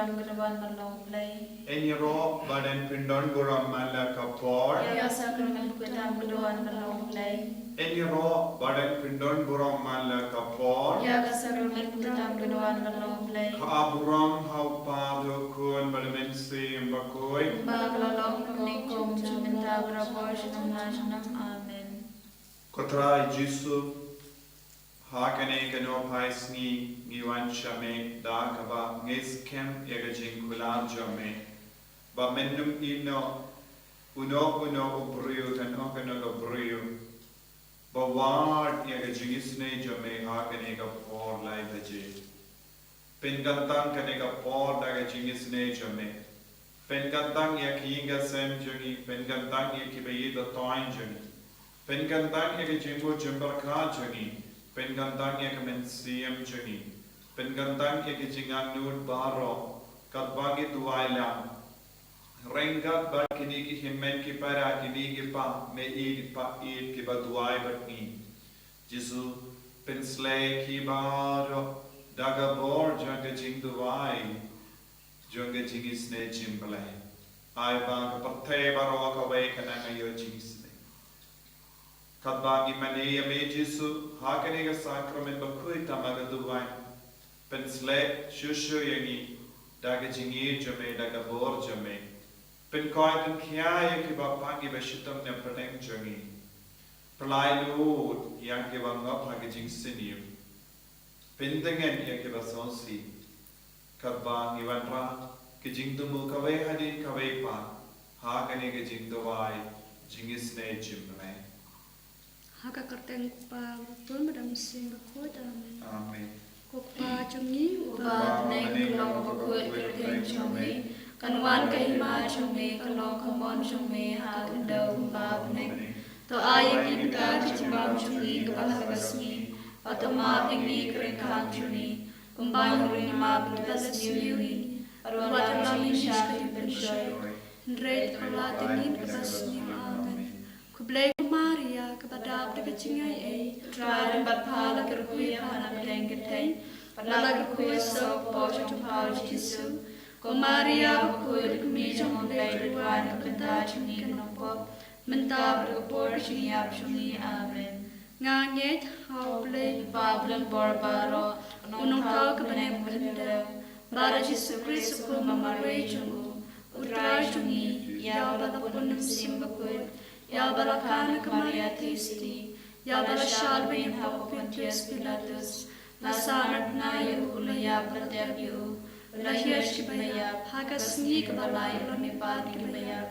Tuan Gerawan Malong-blei. Enyero badan pindon guram mala kapor. Yaga sakramen Kutam Gerawan Malong-blei. Enyero badan pindon guram mala kapor. Yaga sakramen Kutam Gerawan Malong-blei. Kaaburam hau pado kun balamen sim bakoi. Baglalong Nikom Juminta Brabor Shanam Nashanam. Amen. Kotra Jisu hakane kano paisni ngiwan shame da kaba ngis kem yaga jingkular jame ba mennum ino uno ubriu tan okano obriu ba ward yaga jingisnei jame hakane ka por lai baje penkantang kane ka por daga jingisnei jame penkantang yakinga sem jungi penkantang yakibayi da toin jungi penkantang yaga jingbo jimbarka jungi penkantang yaga mensiam jungi penkantang yaga jingan nud baro katbagi tuwaila Rengat ba kini ki himmen ki para kini ki pa me id pa id ki ba duai batni Jisu pensle ki baro daga bor janga jing duai janga jingisynei-blei ai ba ka pathe baro ka wei kana ngayo jingisynei kat ba ki mane me Jisu ha kani ka sakrament ba kui tamaga duai pensle shushu yangi daga jingi jame daga bor jame pen koi ten kia ki ba pangi ba shitam ne praneng jangi plai lu yang ki ba ngap ha ki jing sinim pen dengan yang ki ba sonsi kar ba ngi wan ra ki jing tu mu ka wei hadin ka wei pa ha ka ne ki jing do wai jingisynei-blei ha ka karteng pa pun madam sing ba ko amen ko pa changi Ba neng long ba kuat kerteng chome. Kanwan kahima chome kalong kamon chome ha kandau ba neng. To ayang inka kichibam chumi kabahagasmi. Patama pingi keringkang chumi. Kumbang ring ma pintas niwi. Arwatan lamin syari penshoy. Ndret kala tengin kasni amen kublai Maria kepada berkecingai Try Baphylla kerhui hana bedeng keteng. Padala kerhui so po chumpau Jisu. Ko Maria bakul kumi jong blei duan kebenta chumi kenopop. Menta berkepor chumi ap chumi. Amen. nganget hauble Bablan borbaro. Unong tau kebeneng benda. Bara Jisu Kristus ku mamarai chungu. Utrai chungi. Ya balapun sim bakul. Ya balakana ke Maria Tisti. Ya balashal bin hau Pontius Pilatus. Lasanat na yu ya bertiap yu. Lahir shibaya hagasni kebalai ronipat kibaya.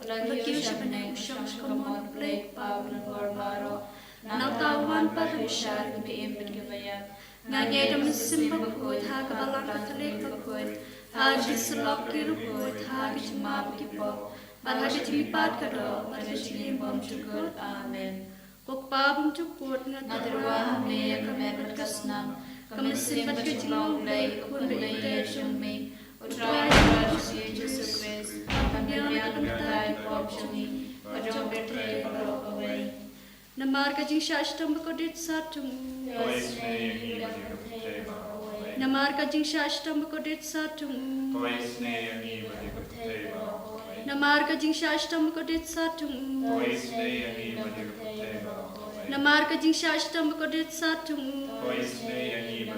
Lahir shibane usham shkamon blake pablan borbaro. Nautawan parishar kibiim kibaya. Nganyedam simbakut ha kebalang katolik bakut. Ha jislok kirukut ha kijimab kipo. Barhajit lipat kado barhajit bom cukur. Amen. kokpabum cukut Nadirwa hamne kamet kasnam. Kamisipat kejilong blai kun blai chumi. Utrai Rashi Jesus Christ. Pambiyan kentai pop chumi. Wajong bertay barok away. namar ka jing shashtam bakodit satum Toisnei yangi ba namar ka jing shashtam bakodit satum Toisnei yangi ba namar ka jing shashtam bakodit satum Toisnei yangi ba namar ka jing shashtam bakodit satum Toisnei yangi ba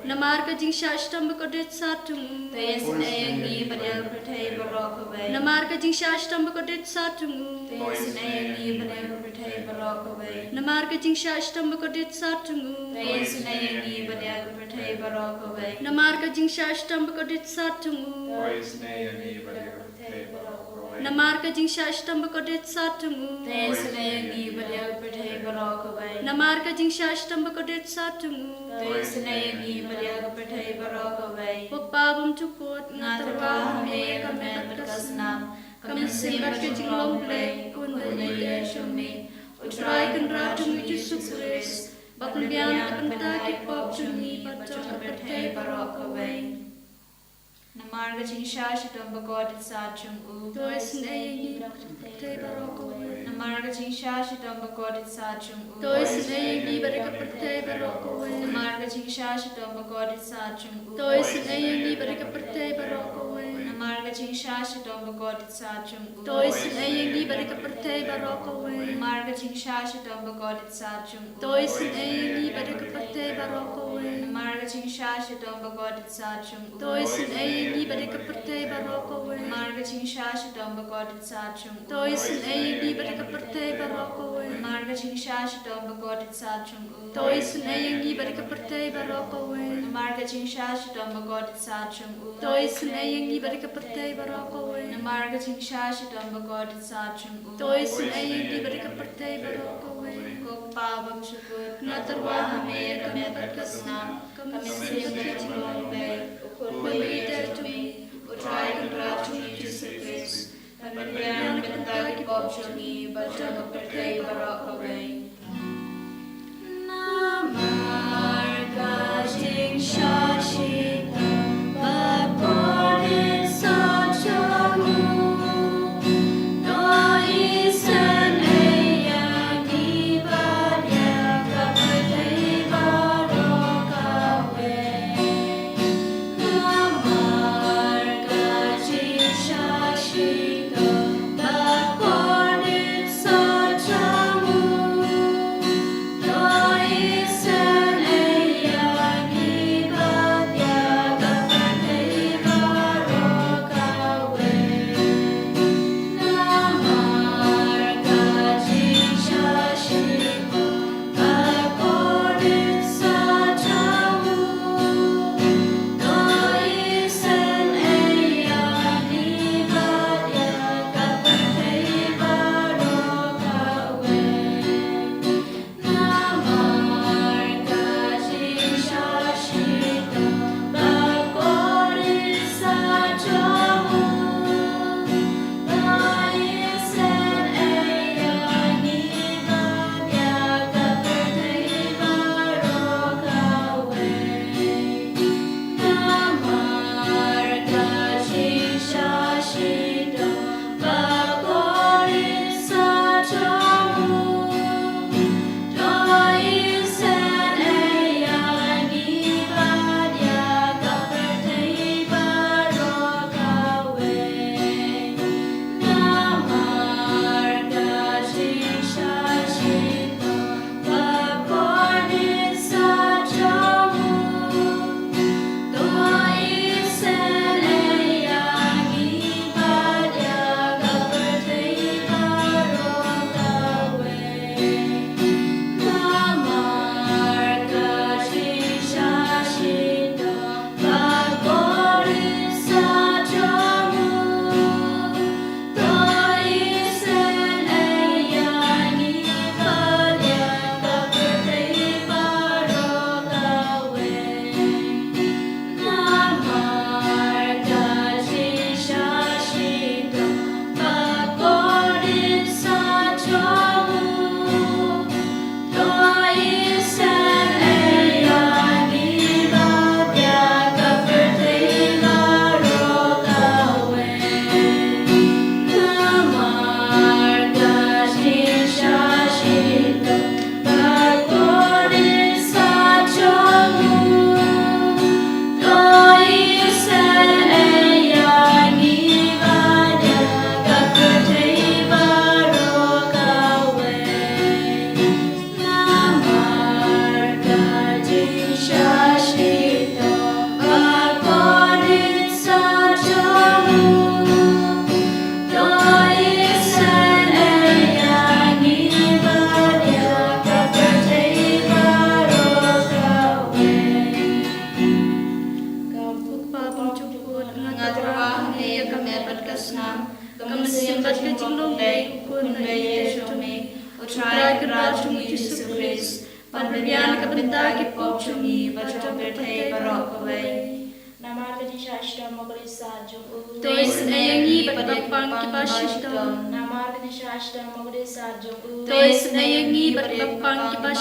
namar ka jing shashtam bakodit satum Toisnei badal bertay barok away. namar ka jing shashtam bakodit satum Toisnei badal bertay barok away. namar ka jing shashtam bakodit satum Toisnei badal bertay barok away. namar ka jing shashtam bakodit satum Toisnei yangi ba namar ka jing shashtam bakodit satum Toisnei badal bertay barok away. namar ka jing shashtam bakodit satum Toisnei badal bertay barok away. kokpabum cukut Natarwa hamne kamet kasnam. Kamisipat kejilong blai kun blai chumi. Utrai kendra chumi Jesus Christ. Baklian kentai pop chumi bacot bertay barok away. Namar gajing shash dom bagod sa chung u. Toisnei yangi te barokowe Namar Namarga Jingisynei-blei begodit sajung. Jingisynei-blei berkepertai barokowe. Namarga Jingisynei-blei begodit sajung. Jingisynei-blei berkepertai barokowe. Namarga Jingisynei-blei begodit sajung. Jingisynei-blei berkepertai barokowe. Namarga Jingisynei-blei begodit sajung. Jingisynei-blei berkepertai barokowe. Namarga Jingisynei-blei begodit sajung. Jingisynei-blei berkepertai barokowe. Namarga Jingisynei-blei begodit sajung. Jingisynei-blei berkepertai barokowe. Namarga Jingisynei-blei begodit sajung. Jingisynei-blei berkepertai barokowe. Namarga Jingisynei-blei begodit sajung. Jingisynei-blei berkepertai barokowe. Namarga Jingisynei-blei begodit sajung. Jingisynei-blei berkepertai barokowe. Kok pabam syukur Natarwahame kami berkesna kami sembah Jingisynei-blei Baphylla cumi utrai kendracung Yesus Kristus pendiam bentagi popcungi baca kepertai barok kawai Namarga Jingisynei begodit sajamu Pandabian kabentagi popcungi baca bertai barok kawai. Namarga Jingisynei-blei begodit sajung. Jingisynei-blei berkepertai barokawe. Namarga Jingisynei-blei begodit sajung. Jingisynei-blei berkepertai barokawe.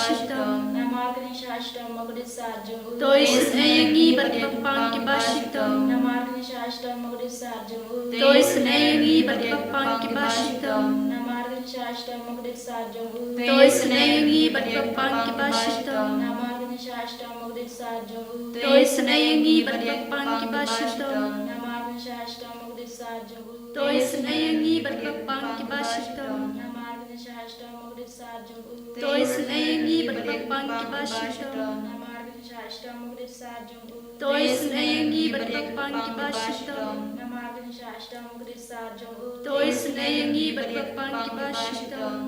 Namarga Jingisynei-blei begodit sajung. Jingisynei-blei berkepertai barokawe. Namarga Jingisynei-blei begodit sajung. Jingisynei-blei berkepertai barokawe. Namarga Jingisynei-blei Shashtam Mugdit Sajam U. Toi senayangi berpapang kibashitam. Namargin Shashtam Mugdit Sajam U. Toi senayangi berpapang kibashitam. Namargin Shashtam Mugdit Sajam U. Toi senayangi berpapang kibashitam. Namargin Shashtam Mugdit Sajam U. Toi senayangi berpapang kibashitam. Namargin Shashtam Mugdit Sajam U. Toi senayangi berpapang kibashitam. Namargin Shashtam Mugdit Sajam U. Toi senayangi berpapang kibashitam.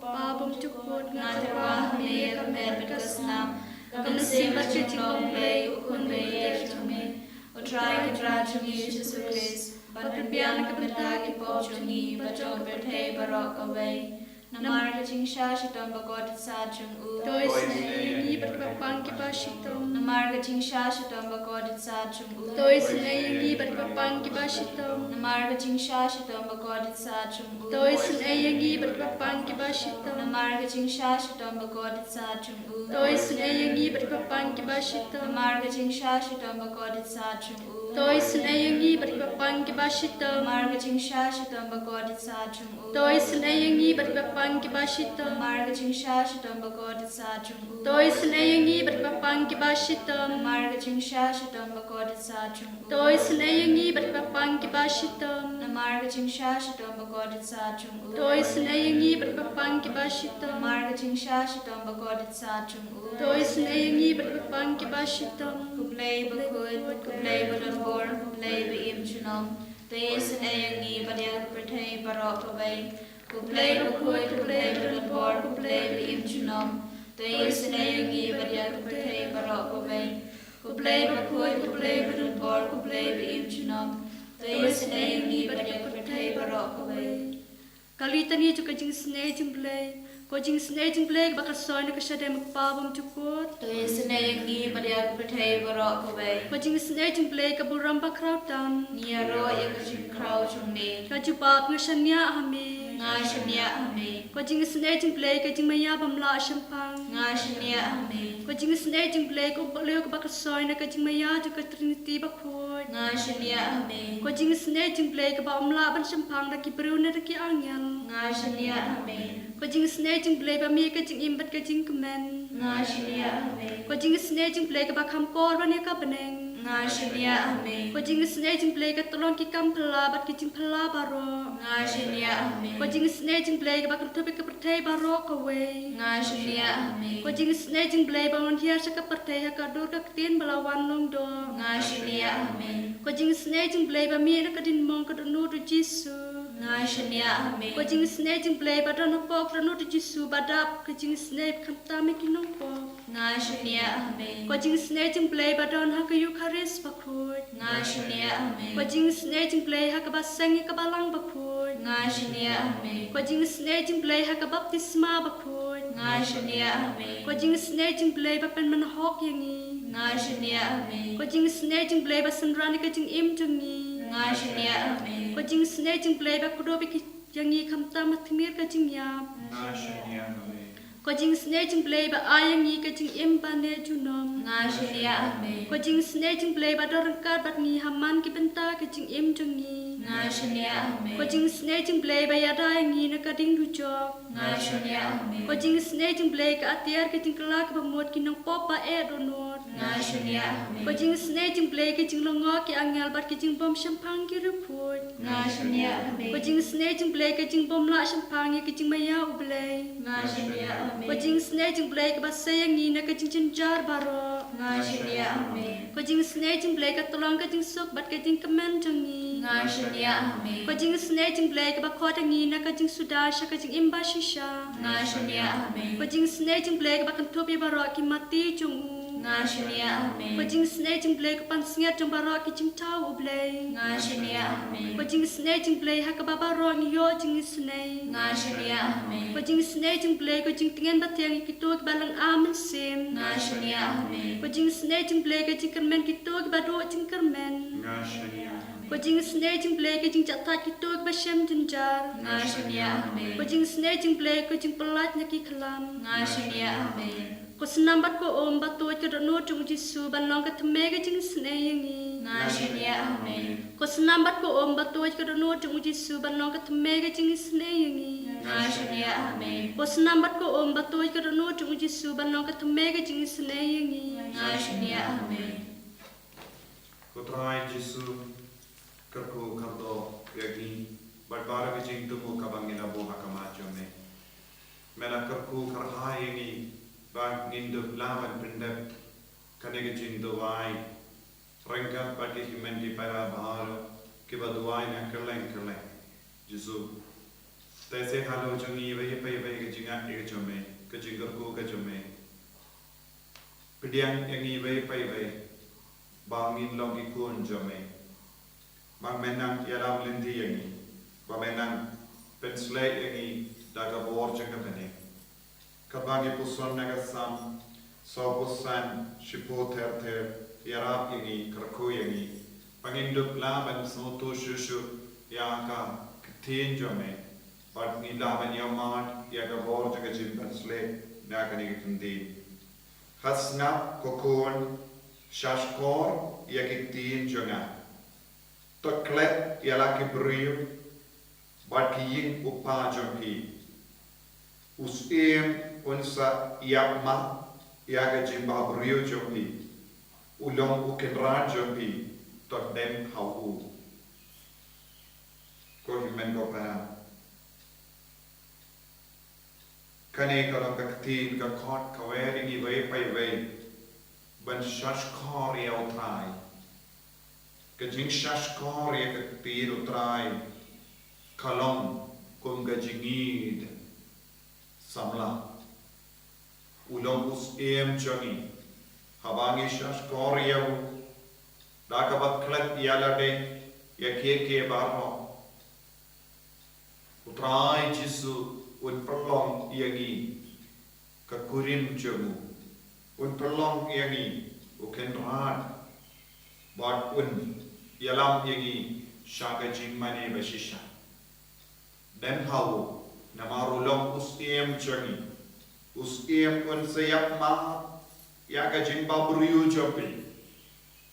Babam cukut ngatarwah meya kamer berkasnam. Kamasim bercicing play ukun beyer jumi. Utrai kitra jumi Jesus Christ. Berbian kebentar kipop jumi. Bajok bertei barok away. Namar kacing shashitam bagot sajung u. Toi senayangi berpapang kibashitam. Namar kacing shashitam bagot sajung u. Toi senayangi berpapang kibashitam. Namar kacing shashitam bagot sajung u. Toi senayangi berpapang kibashitam. Namar kacing shashitam bagot sajung u. Toi senayangi berpapang kibashitam. Namar kacing shashitam bagot sajung u. Toi senayangi berpapang kibashitam. Namar kacing shashitam bagot sajung u. Toi senayangi berpapang kibashitam. Namar kacing shashitam bagot sajung u. Toi senayangi berpapang kibashitam. Namar kacing shashitam bagot sajung u. Toi senayangi berpapang kibashitam. Namar kacing shashitam bagot sajung u. Toi senayangi berpapang kibashitam. Namar kacing shashitam bagot sajung u. Toi senayangi berpapang kibashitam. Kublai bakut, kublai badambor, kublai beim chunam. Toi senayangi badyak bertei barok away. Kublai bakut, kublai badambor, kublai beim chunam. Toi senayangi badyak bertei barok away. Kublai bakut, kublai badambor, kublai beim chunam. Toi senayangi badyak bertei barok away. Kali tani juga jingisynei-blei. Ko jingisynei-blei bakal soalnya kesadai magpabam cukut. Toi senayangi badyak bertei barok away. Ko jingisynei-blei kaburam bakrautan. Niaro ya kajing krau chungme. Kajubab ngasanya hame. Ngasanya hame. Ko jingisynei-blei kajing maya bamla shampang. Ngasanya hame. Ko jingisynei-blei ko boleh ko bakal soalnya kajing maya juga trinity bakut. Ngasanya hame. Ko jingisynei-blei ka bamla ban shampang daki beruna daki angel. Ngasanya hame. Ko jingisynei-blei ba mi kajing imbat kajing kemen. Ngasanya hame. Ko jingisynei-blei ka bakam kor ban ya ka beneng. Ngasanya hame. Ko jingisynei-blei ka tolong ki kam pela bat kajing pela baro. Ngasanya hame. Ko jingisynei-blei ka bakal topi ka pertei baro ka we. Ngasanya hame. Ko jingisynei-blei ba on hiar sa ka pertei ha ka dur ka tin balawan long do. Ngasanya hame. Ko jingisynei-blei ba mi na ka din mong ka donu du Jisu. Ngasanya hame. Ko jingisynei-blei ba don pok donu du Jisu badap ka jingisynei kamta me kinong pok. Ngasanya hame. Ko jingisynei-blei ba don ha ka Eucharis bakut. Ngasanya hame. Ko jingisynei-blei ha ka baseng ka balang bakut. Ngasanya hame. Ko jingisynei-blei ha ka baptisma bakut. Ngasanya hame. Ko jingisynei-blei ba pen manhok yangi. Ngasanya hame. Ko jingisynei-blei ba sanrani ka jing im jungi. Ngasanya hame. Ko jingisynei-blei ba kudobi ki yangi kamta matimir ka jing yap. Ngasanya hame. Ko jingisynei-blei ba ayangi ka jing im bane junom. Ngasanya hame. Ko jingisynei-blei ba dorangkat bat ngi haman ki benta ka jing im jungi. Ngasanya hame. Ko jingisynei-blei ba yada yangi na ka ding dujok. Ngasanya hame. Ko jingisynei-blei ka atiar ka jing kelak ba mot ki nang popa donor. Ngasanya hame. Ko jingisynei-blei ka jing longo ki angel bat ki jing bom shampang ki reput. Ngasanya hame. Ko jingisynei-blei ka jing bom la shampang ki jing maya ublei. Ngasanya hame. Ko jingisynei-blei ka basayang ni na ka jing jenjar baro. Ngasanya hame. Ko jingisynei-blei ka tolong ka jing sok bat ka jing kemen jangi. Ngasanya hame. Ko jingisynei-blei ka bakot angi na ka jing sudasha ka jing imba shisha. Ngasanya hame. Ko jingisynei-blei ka bakan topi baro ki mati jungu. Ngasanya hame. Ko jingisynei-blei ka pansingat jung baro ki jing tau ublei. Ngasanya hame. Ko jingisynei-blei ha ka babaro ngi yo jingisynei. Ngasanya hame. Ko jingisynei-blei ko jing tingen batiang ki to ki balang amen sim. Ngasanya hame. Ko jingisynei-blei ka jing kermen ki to ki bado jing kermen. Ngasanya hame. Ko jingisynei-blei ka jing jatat ki to ki bashem jenjar. Ngasanya hame. Ko jingisynei-blei ko jing pelat na ki kalam. Ngasanya hame. Ko senambat ko om batoj ka dono jung Jisu banlong ka teme ka jingisynei yangi. Ngasanya hame. Ko senambat ko om batoj ka dono jung Jisu banlong ka teme ka jingisynei yangi. Ngashania ame. Posnambat ko batoi ka rono chung Jisu banong ka tumega jingisynei yangi. Ngashania ame. Kutrai Jisu kerku kardo yagi barbara ke jing tumu kabangina bo hakamajo me. Mela kerku karhai yangi bang ngindu lawan pendep kanege jing duwai rengkat bagi himen di para baharo kiba duwai na kerleng Jisu Tese halo jungi wei pai ke jingat ke jome ke jinggerku ke jome Pediang yangi wei pai bangin long ikun jome bang menang yalam lindi yangi bang menang penslay yangi daga bor jengka bene kabangi puson naga sam so pusan shipo ter yarap yangi kerku yangi panginduk laban soto shushu yaka ketin jome But ni laban yaman yaga bor jengka jim penslay naga ni kendi hasnap kokon Shashkor yakiktiin jonga. Toklet yalaki brio bakiyin upa jompi. Usim unsa yakma yaga jimba brio jompi. Ulong ukenra jompi tot dem hau. Ko himen ko para. Kane kalong kaktiin ka kot kaweri ni wei pai wei. Ben shashkar ya utrai. Kajing shashkar ya kaktir utrai. Kalong kum kajingid. Samla. Ulong us jangi. Habangi shashkar ya u. Dakabat klet yalade. Ya ke barro. Utrai Jisu un perlong yangi. Kakurim jamu. Un perlong yangi uken rat but un yalam yangi shaka jingmane bashisha dem how namarulong usiem jangi usiem un sayap ma yaka jing babruyu jopi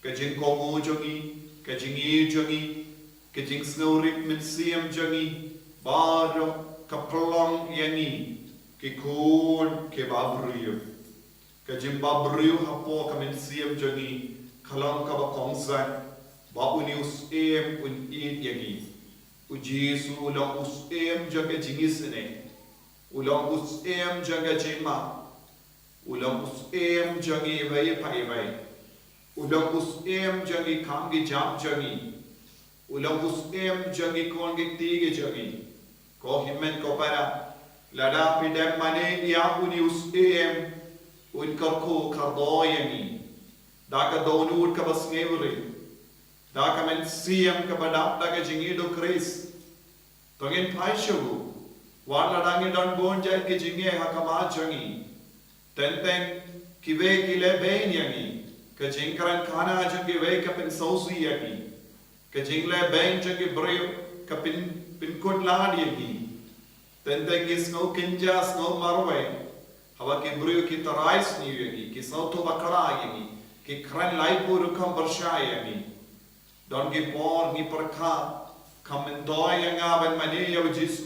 kajing kongu jangi kajing jangi kajing snowrik min siem jangi baro kaprlong yangi kikun ke babruyu Kajim babruyu hapo kamin siem jangi kalang kaba kongsan ba uni usem un id yangi ujisu ulang usem jaga jingisynei ulang usem jaga jima ulang usem jangi vai pai ulang usem jangi kamgi jam jangi ulang usem jangi kongi tige jangi ko himen ko para lada pidem mane ya uni usem Un karko kardoyani. Daka donut kabas ngevuri. Daka men siem kabadap daga jingido kris. Tongin paishagu. Wala dangi don bonjai ke jinge hakamajangi. Tenteng kive kile bain yangi. Ka jingkaran khana jangi ve kapin sausi yangi. Ka jingle bain jangi brio kapin pinkot lad yangi. Tenteng is no kinjas no marway. Hawa ke brio ki tarais ni yangi ki sauto bakara yangi ki kran laipu rukam bersha yangi don ki por ni perkha kamendoi yanga ben mane yaw Jisu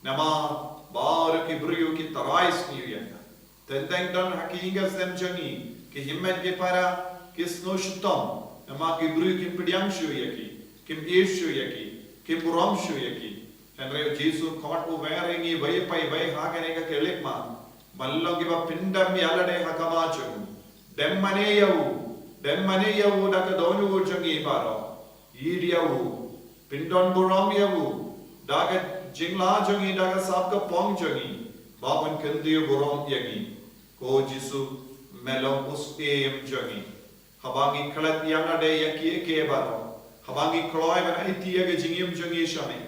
nama bar ki brio ki tarais ni yanga tenteng don hakinga sem jangi ki himmet ke para ki sno shutom nama ki brio ki pidyam shu yaki kim eshu yaki kim buram shu yaki henre Jisu khot u wearingi vai pai vai ha kane ka kelek ma Mallogi ba pindam yalade hakamachu. Demmane yawu daka donu jangi baro. Yid yawu. Pindon buram yawu. Daka jingla jangi daka sabka pong jangi. Babun kendi buram yangi. Ko Jisu melong us jangi. Habangi kalat yalade yaki ke baro. Habangi kloy ban iti yaga jingim jangi shame.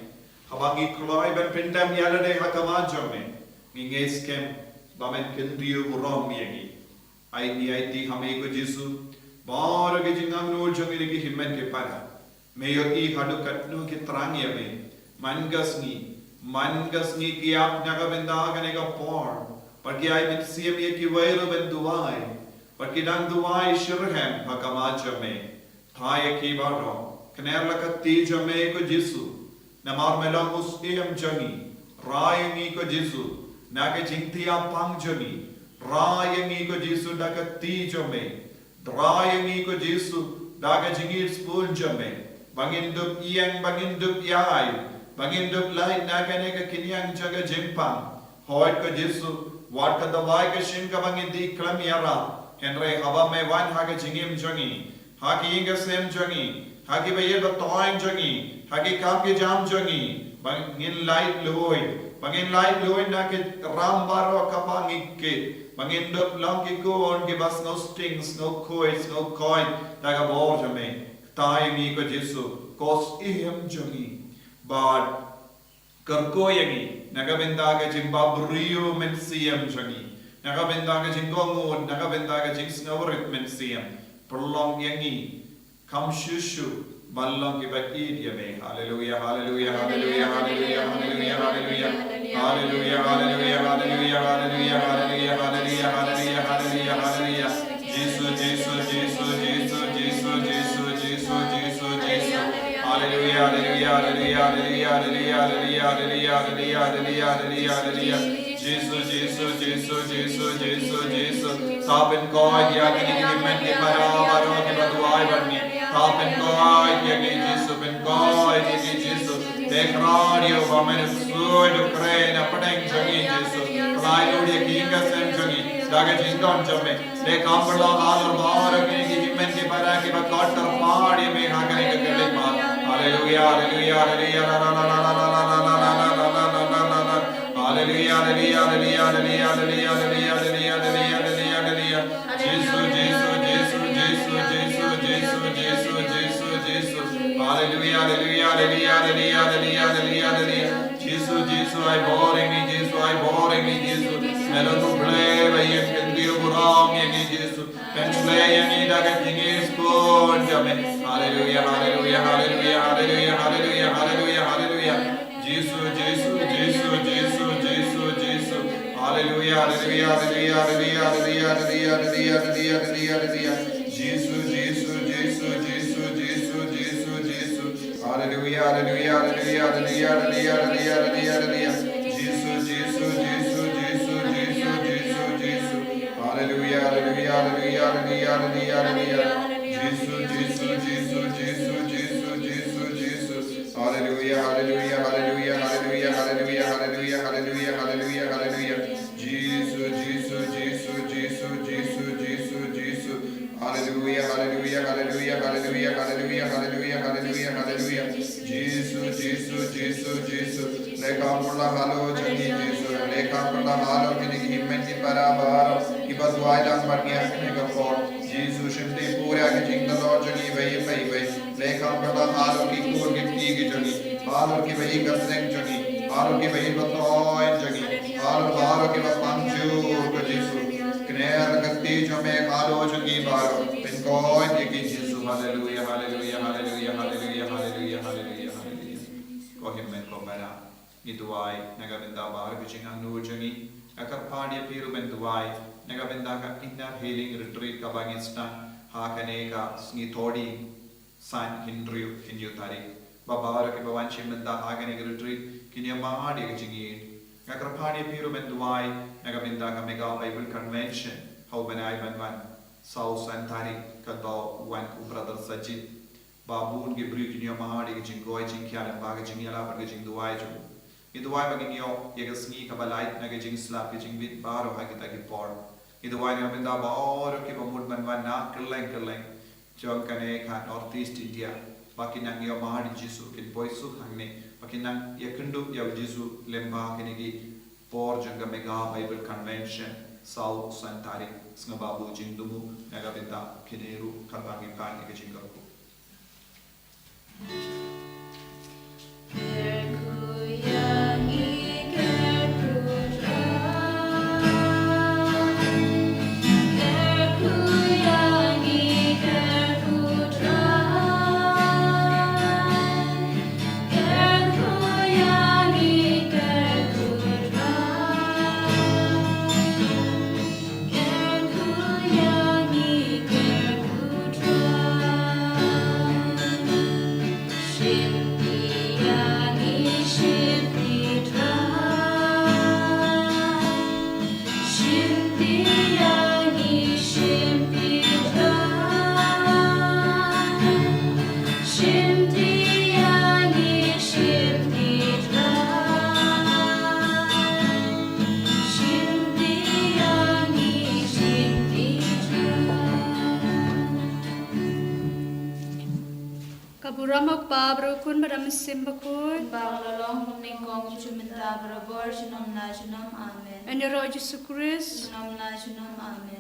Habangi kloy ban pindam yalade hakamajame. Ninges kem. Bamen kendriyo buram yangi. Aiti hame ko Jisu. Bar ke jingam no jangi ke himmen ke para. Mayo I hadu katnu ke terang ya me. Mangasni ki aap naga benda kane ka por. Par ki ai mit siem ye ki vairo ben duwai. Par ki dang duwai shirhem hakamacha me. Thaya ki baro. Kner lakat tija me ko Jisu. Namar melang us jangi. Rayangi ko Jesu, naga jingtia pang jomi. Rayangi ko Jesu daga ti jome. Rayangi ko Jesu daga jingir spoon jome. Bangindup iyang bangindup yai. Bangindup light naga nega kinyang jaga jimpang. Hoit ko Jesu, wat ka dawai ka shinka bangindi klam yara. Enre haba me wan haga jingim jongi. Haki inga sem jongi. Haki baye batoing jongi. Haki kapya jam jongi. Bangin light loy. Bangin light loy nakit rambaro kapangikke. Bangin dup long ki kon ki bas no stings, no coins, no coin. Daga borja me. Tai mi ko Jesu. Kos ihem jongi. Bad karkoyangi. Nagabendaga jimbabrio men siem jongi. Nagabendaga jingongod. Nagabendaga jing snowrit men siem. Prolong yangi. Kam shushu. Ballong ki bakid yame. Hallelujah, hallelujah, hallelujah, hallelujah, hallelujah, hallelujah, hallelujah, hallelujah, hallelujah, hallelujah, hallelujah, hallelujah, hallelujah, hallelujah, hallelujah. Jesus, Jesus, Jesus, Jesus, Jesus, Jesus, Jesus, Jesus, Jesus. Hallelujah, hallelujah, hallelujah, hallelujah, hallelujah, hallelujah, hallelujah, hallelujah, hallelujah, hallelujah. Jesus, Jesus, Jesus, Jesus, Jesus, Jesus. Tapen koi yagini gimen ki parabaro ki baduai barni. Tapen koi yagi Jesus, pen koi yagi Jesus. Dekhradio vamen suoi Ukraine apateng jangi Jesus. Lailudi kinga sem jangi. Daga jindon jame. Dekambala halor mara ki gimen ki para ki bakotar paadi me hagane ke kelima. Hallelujah, hallelujah, hallelujah, la la la la la la la la la la la la la la la. Hallelujah, hallelujah, hallelujah, hallelujah, hallelujah, hallelujah, hallelujah, hallelujah, hallelujah. Jesus, Jesus, Jesus, Jesus, Jesus, Jesus, Jesus, Jesus, Jesus. Hallelujah, hallelujah, hallelujah, hallelujah, hallelujah, hallelujah, hallelujah. Jesus, Jesus, I boring me, Jesus, I boring me, Jesus. Melonu play, I am pendio burong, yagi Jesus. Penslay, yagi daga tingis pon jame. Hallelujah, hallelujah, hallelujah, hallelujah, hallelujah, hallelujah, hallelujah. Jesus, Jesus, Jesus, Jesus, Jesus, Jesus. Hallelujah, hallelujah, hallelujah, hallelujah, hallelujah, hallelujah, hallelujah, hallelujah, hallelujah. Jesus, Jesus, Jesus, Jesus, Jesus, Jesus, Jesus. Hallelujah, hallelujah, hallelujah, hallelujah, hallelujah, hallelujah, hallelujah. Jesus, Jesus, Jesus, Jesus, Jesus, Jesus, Jesus. Hallelujah, hallelujah, hallelujah, hallelujah, hallelujah. Jesus, Jesus, Jesus, Jesus, Jesus, Jesus, Jesus. Hallelujah, hallelujah, hallelujah, hallelujah, hallelujah, hallelujah, hallelujah, hallelujah, hallelujah. Jesus, Jesus, Jesus, Jesus, Jesus, Jesus, Jesus. Hallelujah, hallelujah, hallelujah, hallelujah, hallelujah, hallelujah, hallelujah, hallelujah. Jesus, Jesus, Jesus, Jesus. Lekapula halo jani Jesus. Lekapula halo kini himmen ki parabaro. Iba duailang marniya kini kapor. Jesus shimdi pura ki jingdalo jani bayi bayi bayi. Lekapula halo ki kur ki jani. Halo ki bayi kaseng jani. Halo ki bayi batoy jani. Halo ki bapanju ko Jesus. Kner kati jame halo jani baro. Pinkoy ki Jesus. Hallelujah, hallelujah, hallelujah, hallelujah, hallelujah, hallelujah, hallelujah. Ko himmen ko bara. Ituai nagabenda bar kuchingang nur jani. Akar padia piru bentuai. Nagabenda ka inner healing retreat ka bangista. Hakane ka snithodi san hindriu inyutari. Babara ki bawanchi benda hakane ka retreat kinya mahadi ka jingi. Akar padia piru bentuai. Nagabenda ka mega Bible convention. How benai benwan. South Santari kadba wan brother Sajid. Babun ki bru kinya mahadi ka jingoi jingkyan baga jingyala baga jingduai jo. Iduai bagingyo yegasni kabalait naga jingslap ki jingbit baro hakita ki por. Iduai na benda baoro ki bamud banwan na keleng jong kane ka Northeast India. Bakinang yo mahadi Jesu kin boisu hangne. Bakinang yakundu yaw Jesu lemba kinigi por janga mega Bible convention South Santari sngababu jingdumu naga benda kineru kalbangi kan naga jingaku. Jingisynei-blei Nuramok babro kun badam simbakun. Baglalong kumningkong chuminta barabor, shunom na shunom, amen. En je Lord Jesus Christ. Shunom na shunom, amen.